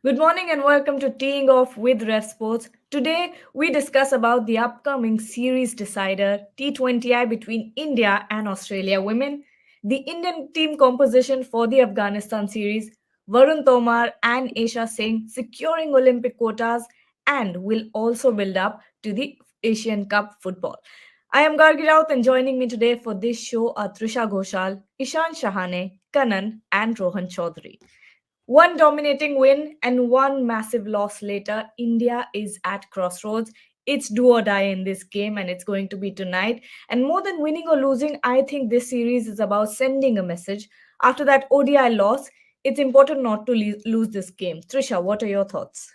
Good morning and welcome to Teeing Off with RevSportz. Today we discuss about the upcoming series decider T20I between India and Australia women, the Indian team composition for the Afghanistan series, Varun Tomar and Aisha Singh securing Olympic quotas, and will also build up to the Asian Cup football. I am Gargi Raut and joining me today for this show are Trisha Ghoshal, Ishan Shahane, Kanan and Rohan Chaudhary. One dominating win and one massive loss later, India is at crossroads. It's do or die in this game, and it's going to be tonight. And more than winning or losing, I think this series is about sending a message. After that ODI loss, it's important not to lose this game. Trisha, what are your thoughts?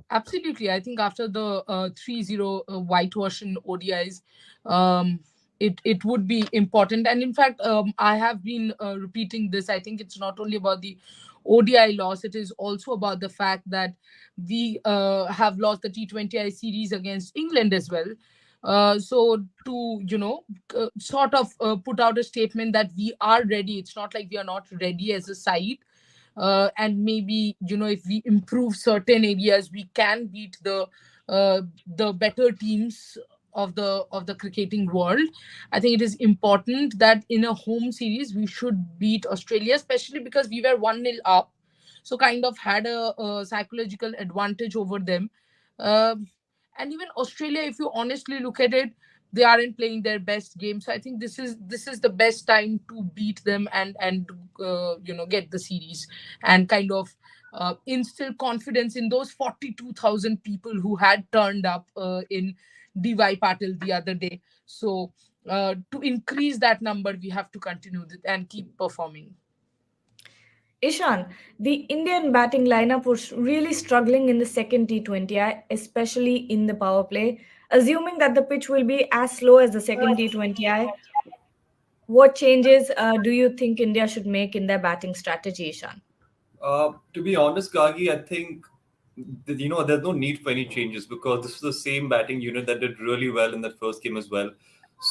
Absolutely. I think after the 3-0 whitewash in ODIs, um, it would be important. And in fact, I have been repeating this. I think it's not only about the ODI loss, it is also about the fact that we have lost the T20I series against England as well. So to sort of put out a statement that we are ready. It's not like we are not ready as a side, and maybe if we improve certain areas we can beat the better teams of the cricketing world. I think it is important that in a home series we should beat Australia, especially because we were 1-0 up, so kind of had a psychological advantage over them. Um and even Australia, if you honestly look at it, they aren't playing their best game. So I think this is the best time to beat them and get the series and kind of instill confidence in those 42,000 people who had turned up in DY Patil the other day. So to increase that number, we have to continue and keep performing. Ishan, the Indian batting lineup was really struggling in the second T20I, especially in the power play. Assuming that the pitch will be as slow as the second T20I, what changes do you think India should make in their batting strategy, Ishan? To be honest, Gagi, I think there's no need for any changes because this is the same batting unit that did really well in that first game as well.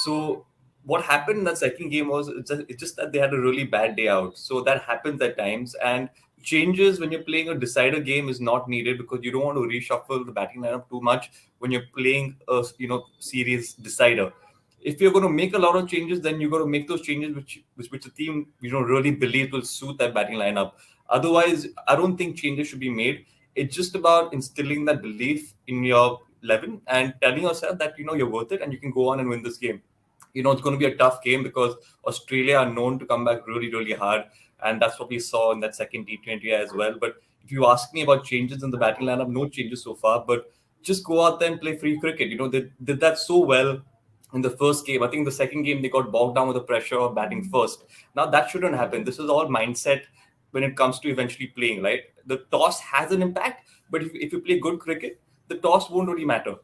So what happened in that second game was it's just that they had a really bad day out. So that happens at times, and changes when you're playing a decider game is not needed because you don't want to reshuffle the batting lineup too much when you're playing a series decider. If you're going to make a lot of changes, then you've got to make those changes which the team really believes will suit that batting lineup. Otherwise, I don't think changes should be made. It's just about instilling that belief in your 11 and telling yourself that you're worth it and you can go on and win this game. It's going to be a tough game because Australia are known to come back really, really hard, and that's what we saw in that second T20 as well. But if you ask me about changes in the batting lineup, no changes so far. But just go out there and play free cricket. They did that so well in the first game. I think the second game they got bogged down with the pressure of batting first. Now that shouldn't happen. This is all mindset when it comes to eventually playing, right? The toss has an impact, but if you play good cricket, the toss won't really matter.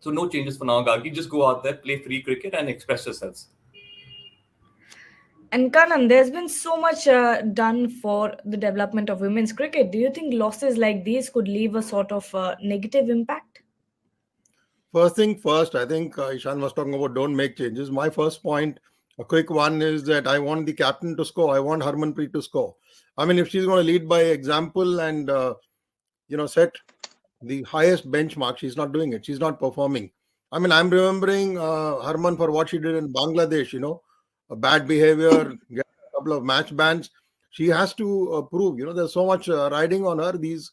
So no changes for now, Gagi. Just go out there, play free cricket, and express yourselves. And Kanan, there's been so much done for the development of women's cricket. Do you think losses like these could leave a sort of negative impact? First thing first, I think Ishan was talking about don't make changes. My first point, a quick one, is that I want the captain to score. I want Harmanpreet to score. I mean, if she's going to lead by example and set the highest benchmark, she's not doing it. She's not performing. I mean, I'm remembering Harman for what she did in Bangladesh. A bad behavior, get a couple of match bans. She has to prove. There's so much riding on her. These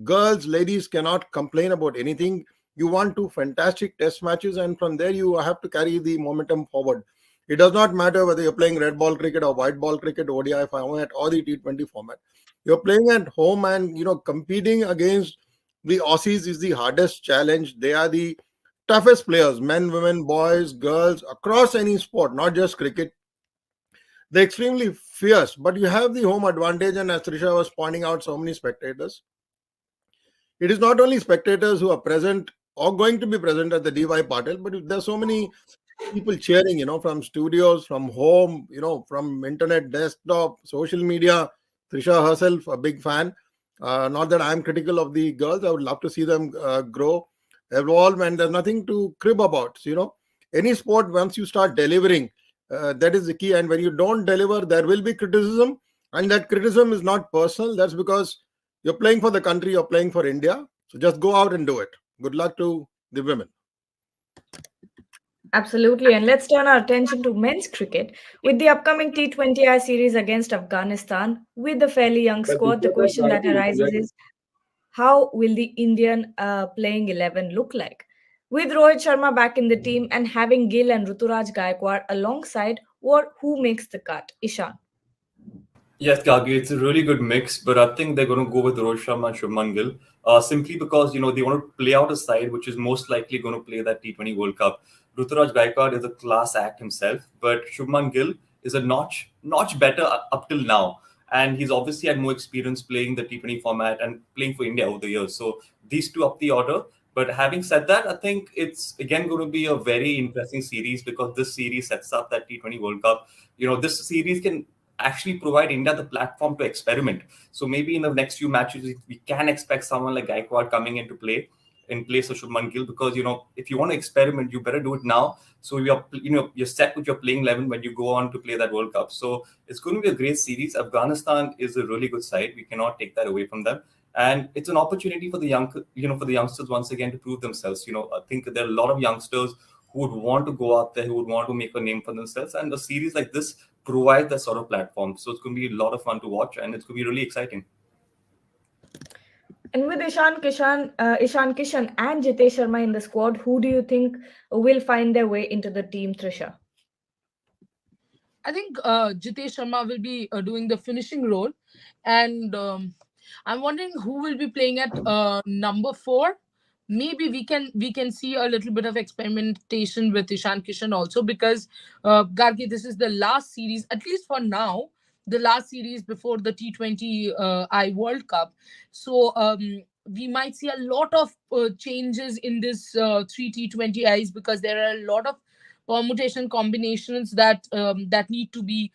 girls, ladies cannot complain about anything. You want two fantastic test matches, and from there you have to carry the momentum forward. It does not matter whether you're playing red ball cricket or white ball cricket, ODI format or the T20 format. You're playing at home, and competing against the Aussies is the hardest challenge. They are the toughest players, men, women, boys, girls, across any sport, not just cricket. They're extremely fierce, but you have the home advantage, and as Trisha was pointing out, so many spectators. It is not only spectators who are present or going to be present at the DY Patil, but there's so many people cheering, from studios, from home, from internet, desktop, social media. Trisha herself, a big fan. Not that I'm critical of the girls. I would love to see them grow, evolve, and there's nothing to crib about. Any sport, once you start delivering, that is the key. And when you don't deliver, there will be criticism. And that criticism is not personal. That's because You're playing for the country, you're playing for India. So just go out and do it. Good luck to the women. Absolutely. And let's turn our attention to men's cricket. With the upcoming T20I series against Afghanistan, with the fairly young squad, the question that arises is how will the Indian playing 11 look like? With Rohit Sharma back in the team and having Gill and Ruturaj Gaikwad alongside, who makes the cut? Ishan. Yes, Gagi, it's a really good mix, but I think they're going to go with Rohit Sharma and Shubman Gill, simply because they want to play out a side which is most likely going to play that T20 World Cup. Ruturaj Gaikwad is a class act himself, but Shubman Gill is a notch better up till now, and he's obviously had more experience playing the T20 format and playing for India over the years. So these two up the order. But having said that, I think it's again going to be a very interesting series because this series sets up that T20 World Cup. This series can actually provide India the platform to experiment. So maybe in the next few matches, we can expect someone like Gaikwad coming into play in place of Shubman Gill because if you want to experiment, you better do it now. So you're set with your playing 11 when you go on to play that World Cup. So it's going to be a great series. Afghanistan is a really good side. We cannot take that away from them. And it's an opportunity for the youngsters once again to prove themselves. I think there are a lot of youngsters who would want to go out there, who would want to make a name for themselves. And a series like this provide that sort of platform. So it's going to be a lot of fun to watch and it's going to be really exciting. And with Ishan Kishan and Jitesh Sharma in the squad, who do you think will find their way into the team, Trisha? I think Jitesh Sharma will be doing the finishing role, and I'm wondering who will be playing at number 4. Maybe we can see a little bit of experimentation with Ishan Kishan also because Gargi, this is the last series, at least for now, the last series before the T20 I World Cup. So we might see a lot of changes in this 3 T20Is because there are a lot of permutation combinations that need to be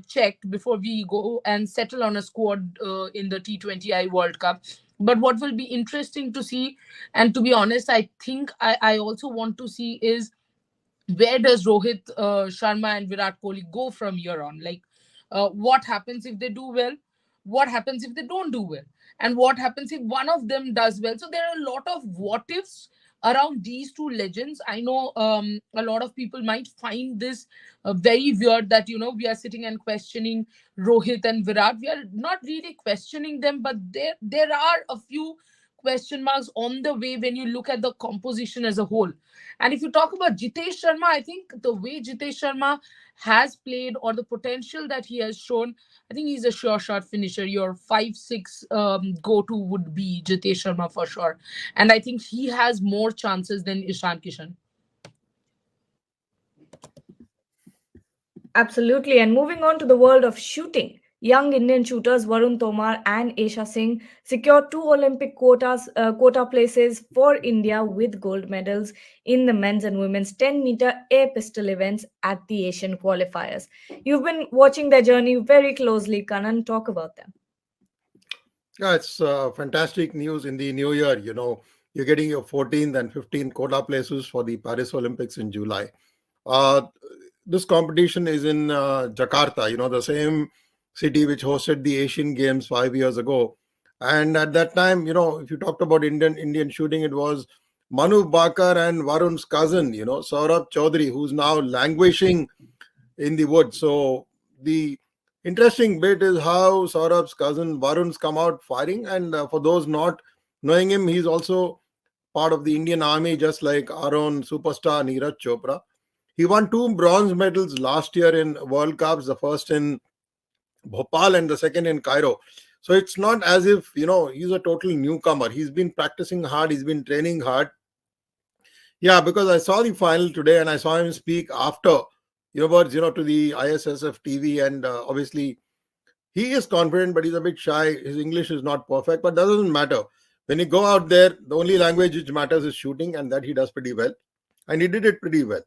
checked before we go and settle on a squad in the T20I World Cup. But what will be interesting to see, and to be honest, I think I also want to see is where does Rohit Sharma and Virat Kohli go from here on? Like, what happens if they do well? What happens if they don't do well? And what happens if one of them does well? So there are a lot of what ifs around these two legends. I know a lot of people might find this very weird that we are sitting and questioning Rohit and Virat. We are not really questioning them, but there are a few question marks on the way when you look at the composition as a whole. And if you talk about Jitesh Sharma, I think the way Jitesh Sharma has played or the potential that he has shown, I think he's a sure shot finisher. Your 5-6 go to would be Jitesh Sharma for sure. And I think he has more chances than Ishan Kishan. Absolutely. And moving on to the world of shooting, young Indian shooters Varun Tomar and Esha Singh secured 2 Olympic quota places for India with gold medals in the men's and women's 10-meter air pistol events at the Asian qualifiers. You've been watching their journey very closely. Kanan, talk about them. Yeah, it's fantastic news in the new year. You're getting your 14th and 15th quota places for the Paris Olympics in July. This competition is in Jakarta, the same city which hosted the Asian Games 5 years ago. And at that time, if you talked about Indian shooting, it was Manu Bakar and Varun's cousin, Saurabh Chaudhary, who's now languishing in the woods. So the interesting bit is how Saurabh's cousin Varun's come out firing. And for those not knowing him, he's also part of the Indian Army, just like our own superstar Neeraj Chopra. He won 2 bronze medals last year in World Cups, the first in Bhopal and the second in Cairo. So it's not as if, he's a total newcomer. He's been practicing hard. He's been training hard. Yeah, because I saw the final today and I saw him speak after, words, to the ISSF TV. And obviously, he is confident, but he's a bit shy. His English is not perfect, but that doesn't matter. When you go out there, the only language which matters is shooting, and that he does pretty well. And he did it pretty well.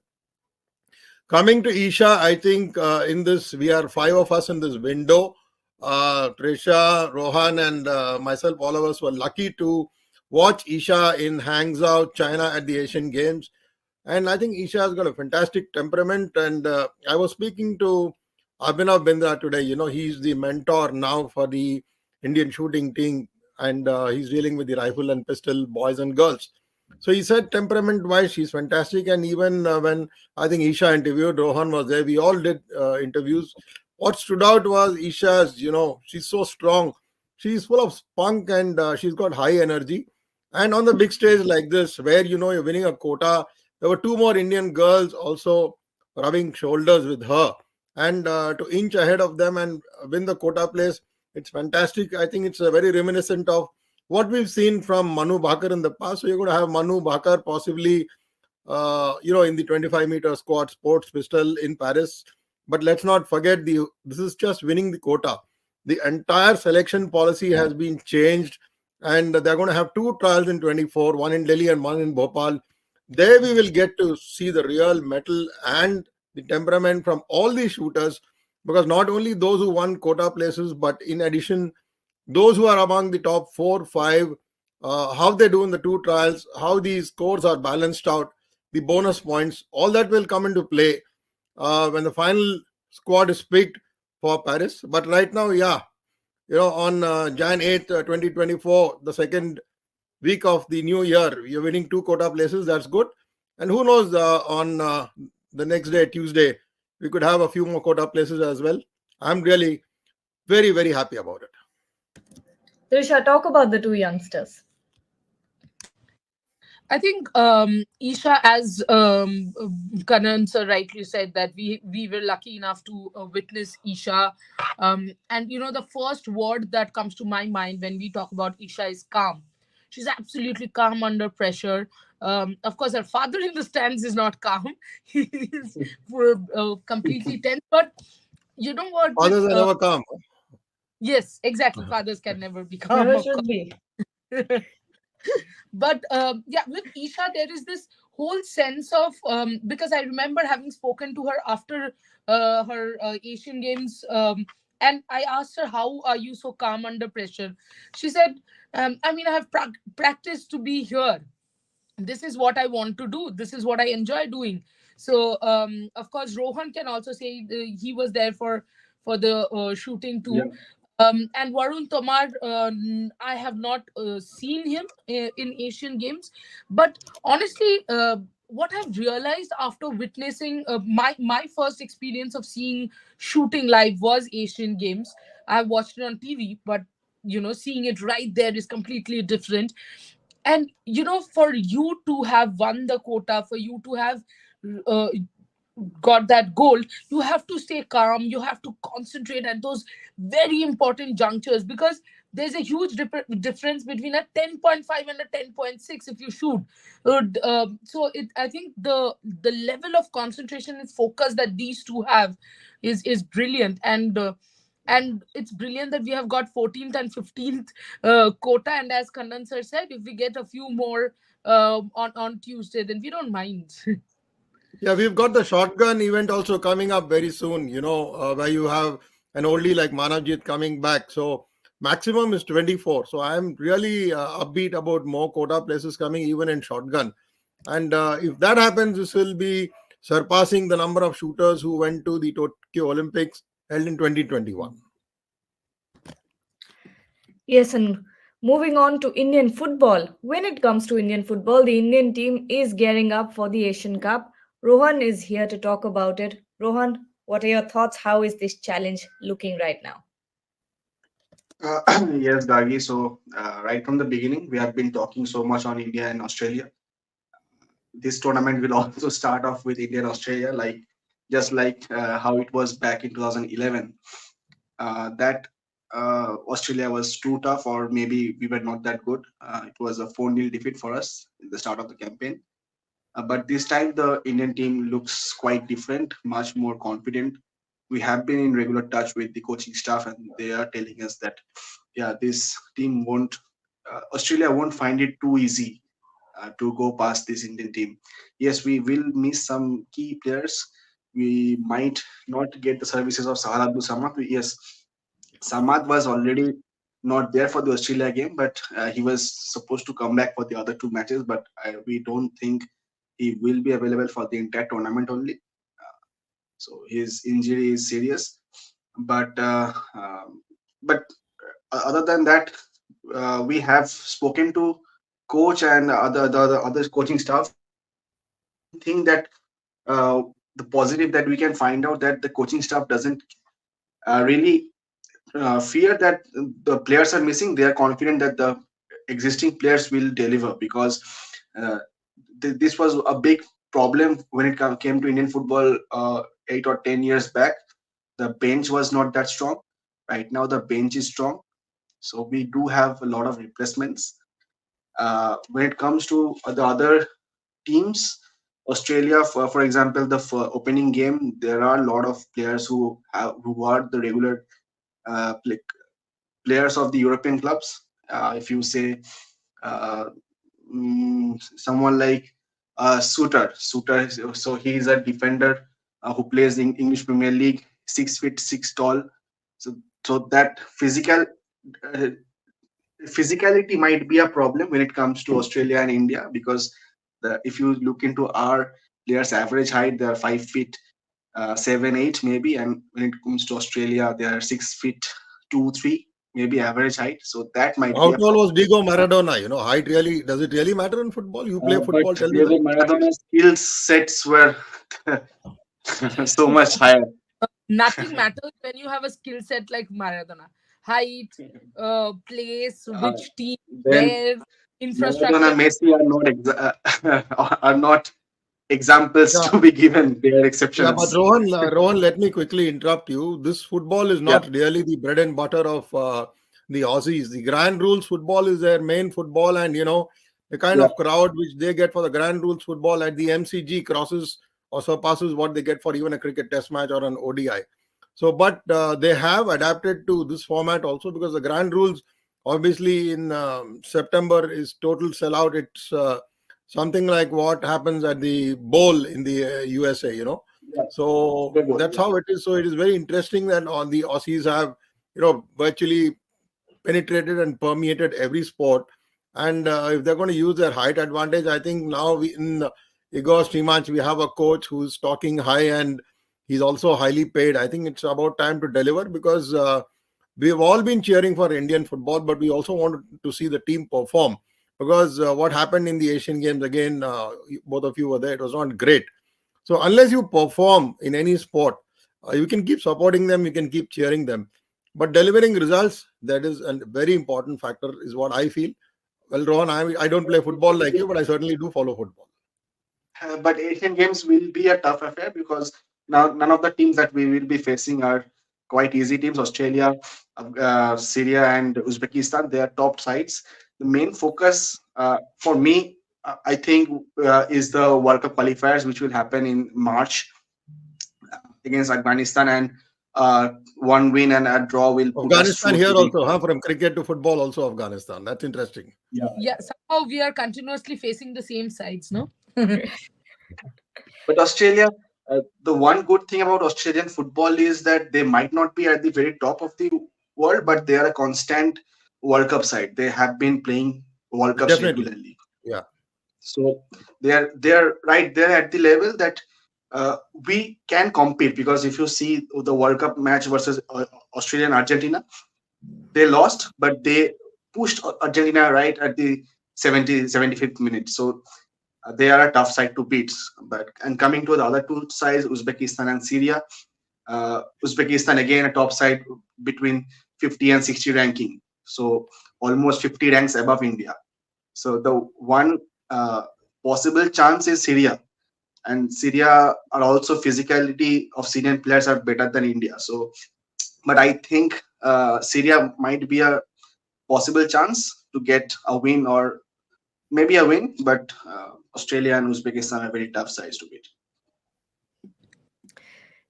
Coming to Isha, I think in this, we are 5 of us in this window. Trisha, Rohan, and myself, all of us were lucky to watch Isha in Hangzhou, China at the Asian Games. And I think Isha has got a fantastic temperament. And I was speaking to Abhinav Bindra today. He's the mentor now for the Indian shooting team. and he's dealing with the rifle and pistol boys and girls. So he said temperament wise, she's fantastic. And even when I think Isha interviewed, Rohan was there. We all did interviews. What stood out was Isha's, she's so strong. She's full of spunk and she's got high energy. And on the big stage like this, where you're winning a quota, there were two more Indian girls also rubbing shoulders with her. And to inch ahead of them and win the quota place, it's fantastic. I think it's very reminiscent of what we've seen from Manu Bhaker in the past. So you're going to have Manu Bhaker possibly, in the 25-meter squad sports pistol in Paris. But let's not forget this is just winning the quota. The entire selection policy has been changed, and they're going to have two trials in 24, one in Delhi and one in Bhopal. There we will get to see the real metal and the temperament from all these shooters, because not only those who won quota places, but in addition, those who are among the top 4 5, how they do in the two trials, how these scores are balanced out, the bonus points, all that will come into play when the final squad is picked for Paris. But right now, yeah, on Jan 8th, 2024, the second week of the new year, you're winning two quota places. That's good. And who knows, on the next day, Tuesday, we could have a few more quota places as well. I'm really very, very happy about it. Trisha, talk about the two youngsters. I think Isha, as Kanan sir rightly said, that we were lucky enough to witness Isha, and the first word that comes to my mind when we talk about Isha is calm. She's absolutely calm under pressure. Of course, her father in the stands is not calm; he is completely tense. But you know what? Others are never calm. Yes, exactly. Fathers can never be calm, Never of should be. course. But yeah, with Isha there is this whole sense of because I remember having spoken to her after her Asian Games, and I asked her, how are you so calm under pressure? She said, I mean, I have practiced to be here. This is what I want to do, this is what I enjoy doing. So of course Rohan can also say he was there for the shooting too. Yeah. And Varun Tomar, I have not seen him in Asian Games, but honestly, what I've realized after witnessing my first experience of seeing shooting live was Asian Games. I watched it on TV, but seeing it right there is completely different. And for you to have won the quota, for you to have uh, got that gold, you have to stay calm, you have to concentrate at those very important junctures, because there's a huge difference between a 10.5 and a 10.6 if you shoot. So I think the level of concentration and focus that these two have is brilliant. And it's brilliant that we have got 14th and 15th quota, and as Kannan sir said, if we get a few more on Tuesday, then we don't mind. Yeah, we've got the shotgun event also coming up very soon, where you have an oldie like Manavjit coming back. So maximum is 24. So I'm really upbeat about more quota places coming even in shotgun. And if that happens, this will be surpassing the number of shooters who went to the Tokyo Olympics held in 2021. Yes, and moving on to Indian football. When it comes to Indian football, the Indian team is gearing up for the Asian Cup. Rohan is here to talk about it. Rohan, what are your thoughts? How is this challenge looking right now? Yes, Gagi. So, right from the beginning, we have been talking so much on India and Australia. This tournament will also start off with India and Australia, like just like how it was back in 2011. That Australia was too tough, or maybe we were not that good. It was a 4-0 defeat for us in the start of the campaign. But this time, the Indian team looks quite different, much more confident. We have been in regular touch with the coaching staff, and they are telling us that, yeah, this team won't, Australia won't find it too easy to go past this Indian team. Yes, we will miss some key players. We might not get the services of Sahar Abdul Samad. Yes, Samad was already not there for the Australia game, but he was supposed to come back for the other two matches. But we don't think he will be available for the entire tournament only. So his injury is serious. But other than that, we have spoken to coach and other coaching staff, I think that the positive that we can find out that the coaching staff doesn't really fear that the players are missing. They are confident that the existing players will deliver, because uh, this was a big problem when it came to Indian football 8 or 10 years back. The bench was not that strong. Right now, the bench is strong, so we do have a lot of replacements. When it comes to the other teams, Australia, for example, the opening game, there are a lot of players who are the regular players of the European clubs. If you say uh, someone like Suter, so he is a defender who plays in English Premier League, 6 feet 6 tall. So that uh, physicality might be a problem when it comes to Australia and India, because if you look into our players' average height, they are 5 feet 7 8 maybe, and when it comes to Australia, they are 6 feet 2 3 maybe average height. So that might How be a tall problem. was Diego Maradona? Height really, does it really matter in football? You play But football, tell me that. Diego Maradona's skill sets were so much higher. Nothing matters when you have a skill set like Maradona. Height, place, Uh, which team, then where, Maradona, infrastructure. Messi are not are not examples Yeah, to be given. They are yeah, but exceptions. Rohan, let me quickly interrupt you. This football is Yeah, not really the bread and butter of the Aussies. The Grand Rules football is their main football, and the kind yeah. of crowd which they get for the Grand Rules football at the MCG crosses or surpasses what they get for even a cricket test match or an ODI. So, but they have adapted to this format also, because the Grand Rules, obviously, in September is total sellout. It's something like what happens at the Bowl in the USA. Yeah. So Super Bowl, that's yeah. how it is. So it is very interesting that on the Aussies have, virtually penetrated and permeated every sport. And if they're going to use their height advantage, I think now in Igor Stimac, we have a coach who's talking high, and he's also highly paid. I think it's about time to deliver, because we've all been cheering for Indian football, but we also want to see the team perform. Because what happened in the Asian Games, again, both of you were there, it was not great. So unless you perform in any sport, you can keep supporting them, you can keep cheering them. But delivering results, that is a very important factor, is what I feel. Well, Rohan, I don't play football like you, but I certainly do follow football. But Asian Games will be a tough affair, because now none of the teams that we will be facing are quite easy teams. Australia, Syria, and Uzbekistan, they are top sides. The main focus for me, I think, is the World Cup qualifiers, which will happen in March against Afghanistan, and one win and a draw will put us Afghanistan through here to the. also, huh? From cricket to football, also Afghanistan. That's interesting. Yeah. Yeah, somehow we are continuously facing the same sides, no? But Australia, the one good thing about Australian football is that they might not be at the very top of the world, but they are a constant World Cup side. They have been playing World Cups Definitely. regularly, Yeah. so they are right there at the level that we can compete. Because if you see the World Cup match versus Australia and Argentina, they lost, but they pushed Argentina right at the 75th minute. So they are a tough side to beat. But and coming to the other two sides, Uzbekistan and Syria, Uzbekistan again a top side between 50 and 60 ranking, so almost 50 ranks above India. So the one possible chance is Syria, and Syria are also physicality of Syrian players are better than India. So, but I think Syria might be a possible chance to get a win, or maybe a win, but Australia and Uzbekistan are very tough sides to beat.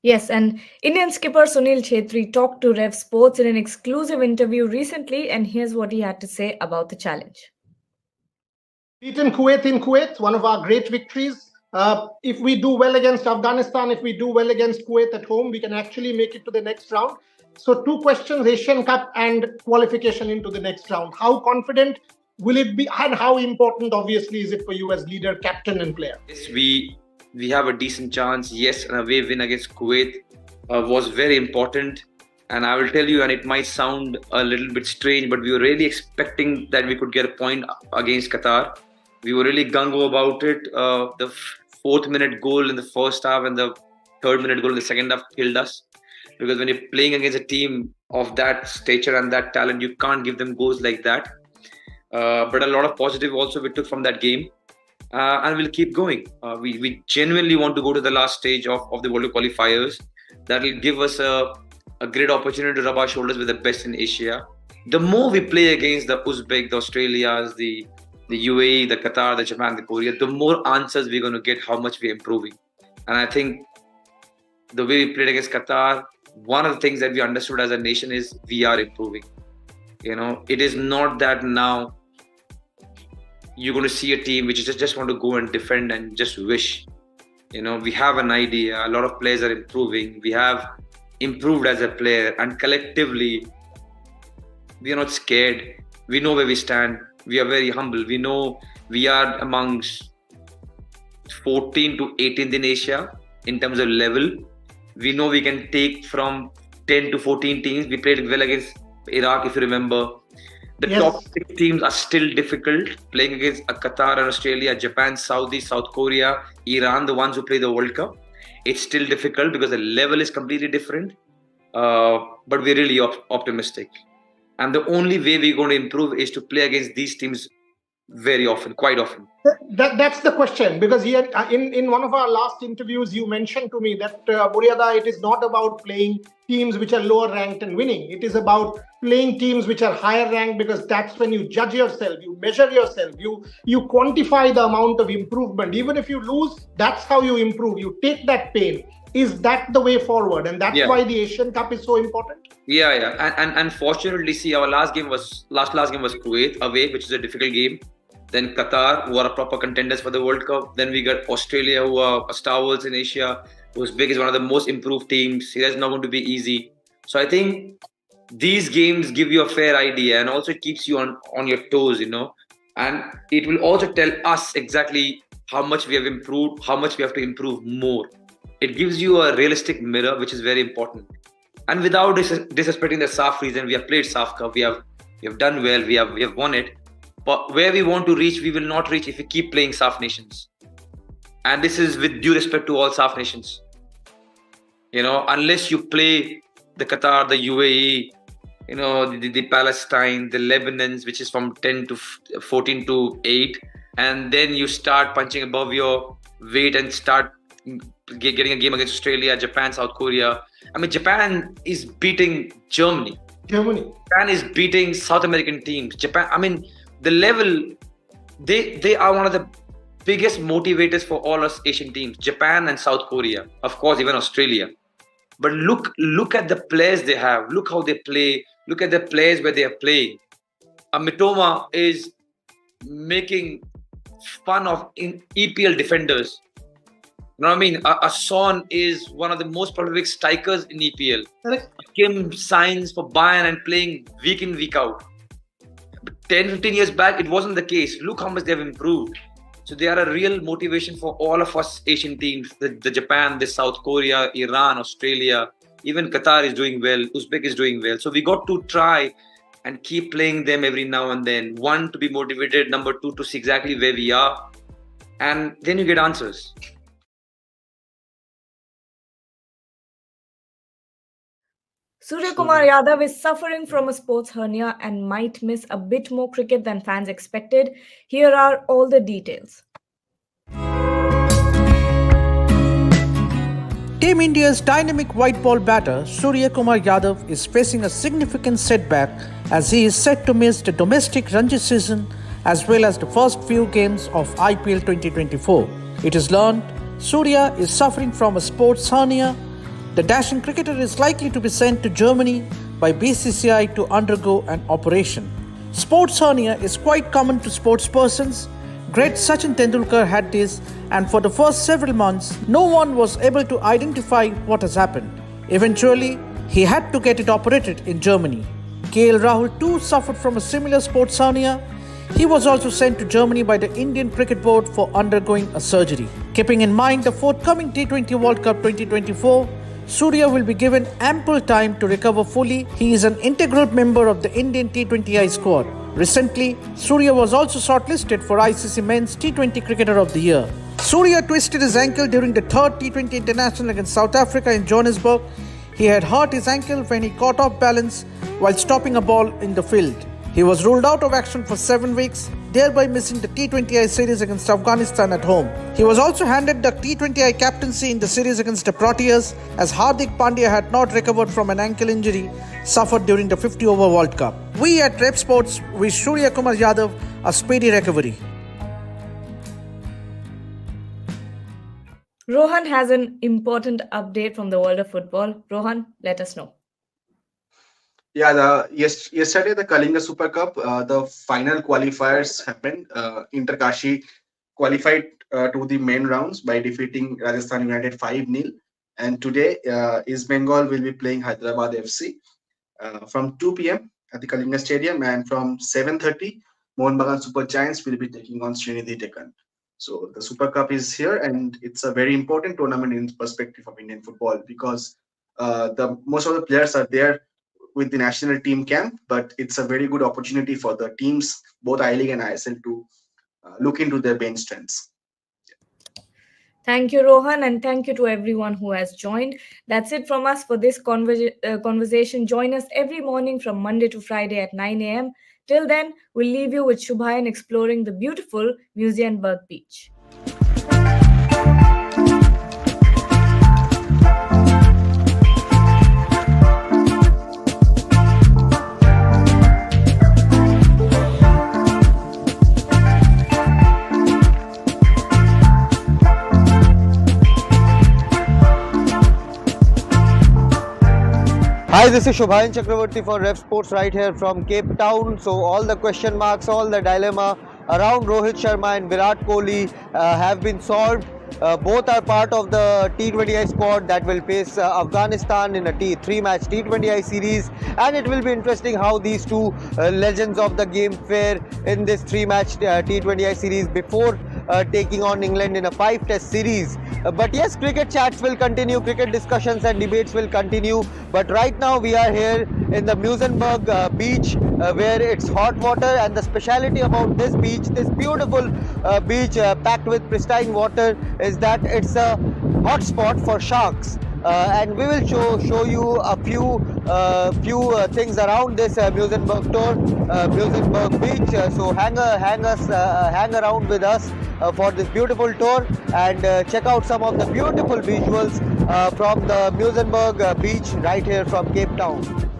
Yes, and Indian skipper Sunil Chhetri talked to RevSportz in an exclusive interview recently, and here's what he had to say about the challenge. Beaten Kuwait in Kuwait, one of our great victories. If we do well against Afghanistan, if we do well against Kuwait at home, we can actually make it to the next round. So, two questions: Asian Cup and qualification into the next round. How confident will it be, and how important, obviously, is it for you as leader, captain, and player? Yes, we have a decent chance. Yes, an away win against Kuwait was very important. And I will tell you, and it might sound a little bit strange, but we were really expecting that we could get a point against Qatar. We were really gung-ho about it. The fourth minute goal in the first half and the third minute goal in the second half killed us. Because when you're playing against a team of that stature and that talent, you can't give them goals like that. But a lot of positive also we took from that game. And we'll keep going. We genuinely want to go to the last stage of the World Cup qualifiers. That will give us a great opportunity to rub our shoulders with the best in Asia. The more we play against the Uzbek, the Australias, the UAE, the Qatar, the Japan, the Korea, the more answers we're going to get how much we're improving. And I think the way we played against Qatar, one of the things that we understood as a nation is we are improving. It is not that now you're going to see a team which just want to go and defend and just wish. We have an idea. A lot of players are improving. We have improved as a player, and collectively we are not scared. We know where we stand. We are very humble. We know we are amongst 14 to 18th in Asia in terms of level. We know we can take from 10 to 14 teams. We played well against Iraq, if you remember. The top 6 teams are still difficult. Playing against Qatar and Australia, Japan, Saudi, South Korea, Iran, the ones who play the World Cup. It's still difficult because the level is completely different. But we're really optimistic. And the only way we're going to improve is to play against these teams very often, quite often. That's the question, because here in one of our last interviews, you mentioned to me that Muriada, it is not about playing teams which are lower ranked and winning. It is about playing teams which are higher ranked, because that's when you judge yourself, you measure yourself, you quantify the amount of improvement. Even if you lose, that's how you improve. You take that pain. Is that the way forward? And that's why the Asian Cup is so important. Yeah. And fortunately, see, our last game was Kuwait away, which is a difficult game. Then Qatar, who are proper contenders for the World Cup. Then we got Australia, who are stalwarts in Asia. Uzbek is one of the most improved teams. That's not going to be easy. So I think these games give you a fair idea, and also it keeps you on your toes, And it will also tell us exactly how much we have improved, how much we have to improve more. It gives you a realistic mirror, which is very important. And without disrespecting the SAF region, we have played SAF Cup. We have done well. We have won it. But where we want to reach, we will not reach if we keep playing SAF nations. And this is with due respect to all SAF nations. Unless you play the Qatar, the UAE, the Palestine, the Lebanons, which is from 10 to 14 to 8, and then you start punching above your weight and start getting a game against Australia, Japan, South Korea. I mean, Japan is beating Germany. Japan is beating South American teams. The level, they are one of the biggest motivators for all us Asian teams, Japan and South Korea, of course, even Australia. But look at the players they have. Look how they play. Look at the players where they are playing. A Mitoma is making fun of EPL defenders. You know what I mean? A Son is one of the most prolific strikers in EPL. Kim signs for Bayern and playing week in, week out. 10, 15 years back, it wasn't the case. Look how much they've improved. So they are a real motivation for all of us Asian teams. The Japan, the South Korea, Iran, Australia, even Qatar is doing well. Uzbek is doing well. So we got to try and keep playing them every now and then. 1, to be motivated. Number 2, to see exactly where we are. And then you get answers. Surya Kumar Yadav is suffering from a sports hernia and might miss a bit more cricket than fans expected. Here are all the details. Team India's dynamic white ball batter Surya Kumar Yadav is facing a significant setback as he is set to miss the domestic Ranji season as well as the first few games of IPL 2024. It is learned Surya is suffering from a sports hernia. The dashing cricketer is likely to be sent to Germany by BCCI to undergo an operation. Sports hernia is quite common to sports persons. Great Sachin Tendulkar had this, and for the first several months, no one was able to identify what has happened. Eventually, he had to get it operated in Germany. KL Rahul too suffered from a similar sports hernia. He was also sent to Germany by the Indian Cricket Board for undergoing a surgery. Keeping in mind the forthcoming T20 World Cup 2024, Surya will be given ample time to recover fully. He is an integral member of the Indian T20I squad. Recently, Surya was also shortlisted for ICC Men's T20 Cricketer of the Year. Surya twisted his ankle during the third T20 International against South Africa in Johannesburg. He had hurt his ankle when he caught off balance while stopping a ball in the field. He was ruled out of action for 7 weeks, thereby missing the T20I series against Afghanistan at home. He was also handed the T20I captaincy in the series against the Proteas, as Hardik Pandya had not recovered from an ankle injury suffered during the 50-over World Cup. We at RevSportz wish Surya Kumar Yadav a speedy recovery. Rohan has an important update from the world of football. Rohan, let us know. Yeah, yesterday the Kalinga Super Cup, the final qualifiers happened. Inter Kashi qualified to the main rounds by defeating Rajasthan United 5-0. And today, East Bengal will be playing Hyderabad FC from 2 p.m. at the Kalinga Stadium, and from 7:30, Mohun Bagan Super Giants will be taking on Srinidhi Deccan. So the Super Cup is here, and it's a very important tournament in perspective of Indian football, because the most of the players are there with the national team camp, but it's a very good opportunity for the teams, both I-League and ISL, to look into their bench strengths. Thank you, Rohan, and thank you to everyone who has joined. That's it from us for this conversation. Join us every morning from Monday to Friday at 9 a.m. Till then, we'll leave you with Shubhayan exploring the beautiful Museumberg Beach. Hi, this is Shubhayan Chakravarti for RevSportz right here from Cape Town. So all the question marks, all the dilemma around Rohit Sharma and Virat Kohli have been solved. Both are part of the T20I squad that will face Afghanistan in a 3-match T20I series, and it will be interesting how these two legends of the game fare in this 3-match T20I series before taking on England in a 5-test series. But yes, cricket chats will continue, cricket discussions and debates will continue. But right now we are here in the Musenberg beach where it's hot water, and the speciality about this beach, this beautiful beach packed with pristine water, is that it's a hot spot for sharks. And we will show you a few things around this Musenberg tour, Musenberg beach. So hang around with us for this beautiful tour, and check out some of the beautiful visuals from the Musenberg beach right here from Cape Town.